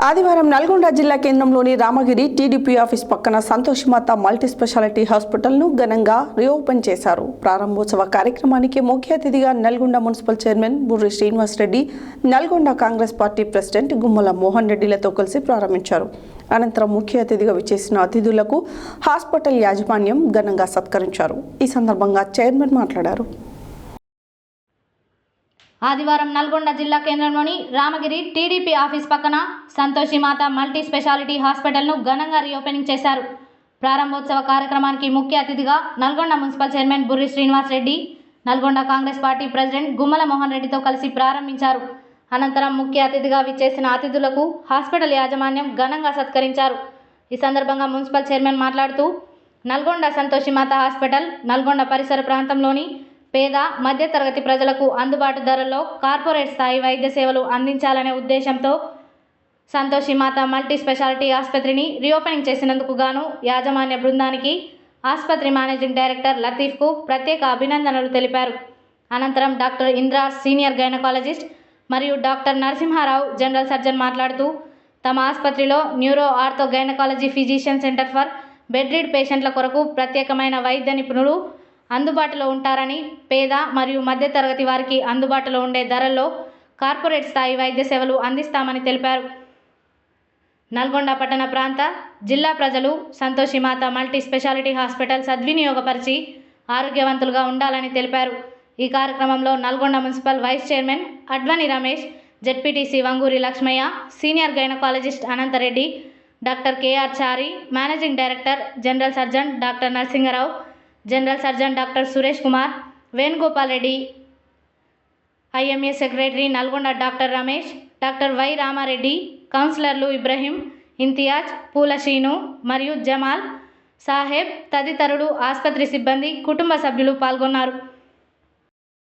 ఆదివారం నల్గొండ జిల్లా కేంద్రంలోని రామగిరి టీడీపీ ఆఫీస్ పక్కన సంతోషిమాత మల్టీ స్పెషాలిటీ హాస్పిటల్ను ఘనంగా రీఓపెన్ చేశారు. ప్రారంభోత్సవ కార్యక్రమానికి ముఖ్య అతిథిగా Nalgonda municipal chairman Burri Srinivas Reddy, Nalgonda Congress party president Gummala Mohan రెడ్డిలతో కలిసి ప్రారంభించారు. అనంతరం ముఖ్య అతిథిగా విచ్చేసిన అతిథులకు హాస్పిటల్ యాజమాన్యం ఘనంగా సత్కరించారు. ఈ సందర్భంగా చైర్మన్ మాట్లాడారు. ఆదివారం నల్గొండ జిల్లా కేంద్రంలోని రామగిరి టీడీపీ ఆఫీస్ పక్కన సంతోషిమాత మల్టీ స్పెషాలిటీ హాస్పిటల్ను ఘనంగా రీఓపెనింగ్ చేశారు. ప్రారంభోత్సవ కార్యక్రమానికి ముఖ్య అతిథిగా Nalgonda municipal chairman Burri Srinivas Reddy, Nalgonda Congress party president Gummala Mohan రెడ్డితో కలిసి ప్రారంభించారు. అనంతరం ముఖ్య అతిథిగా విచ్చేసిన అతిథులకు హాస్పిటల్ యాజమాన్యం ఘనంగా సత్కరించారు. ఈ సందర్భంగా మున్సిపల్ చైర్మన్ మాట్లాడుతూ, నల్గొండ సంతోషిమాత హాస్పిటల్ నల్గొండ పరిసర ప్రాంతంలోని పేద మధ్యతరగతి ప్రజలకు అందుబాటు ధరల్లో కార్పొరేట్ స్థాయి వైద్య సేవలు అందించాలనే ఉద్దేశంతో సంతోషిమాత మల్టీ స్పెషాలిటీ ఆసుపత్రిని రీఓపెనింగ్ చేసినందుకు గాను యాజమాన్య బృందానికి, ఆసుపత్రి మేనేజింగ్ డైరెక్టర్ లతీఫ్కు ప్రత్యేక అభినందనలు తెలిపారు. అనంతరం డాక్టర్ ఇంద్రా సీనియర్ గైనకాలజిస్ట్ మరియు డాక్టర్ నరసింహారావు జనరల్ సర్జన్ మాట్లాడుతూ, తమ ఆసుపత్రిలో neuro ortho gynaecology physician centre for bedridden పేషెంట్ల కొరకు ప్రత్యేకమైన వైద్య నిపుణులు అందుబాటులో ఉంటారని, పేద మరియు మధ్యతరగతి వారికి అందుబాటులో ఉండే ధరల్లో కార్పొరేట్ స్థాయి వైద్య సేవలు అందిస్తామని తెలిపారు. నల్గొండ పట్టణ ప్రాంత జిల్లా ప్రజలు సంతోషిమాత మల్టీ స్పెషాలిటీ హాస్పిటల్ సద్వినియోగపరిచి ఆరోగ్యవంతులుగా ఉండాలని తెలిపారు. ఈ కార్యక్రమంలో Nalgonda municipal vice chairman Advani Ramesh, ZPTC Vanguri Lakshmaiah, senior gynaecologist Anantha Reddy, doctor KR Chari, managing director general surgeon doctor Narasimha Rao, general surgeon doctor Suresh Kumar, Venugopal Reddy, IMA secretary Nalgonda doctor Ramesh, doctor Y Rama Reddy, కౌన్సిలర్లు ఇబ్రహీం, ఇంతియాజ్, పూల శ్రీను మరియు జమాల్ సాహెబ్ తదితరులు, ఆసుపత్రి సిబ్బంది, కుటుంబ సభ్యులు పాల్గొన్నారు.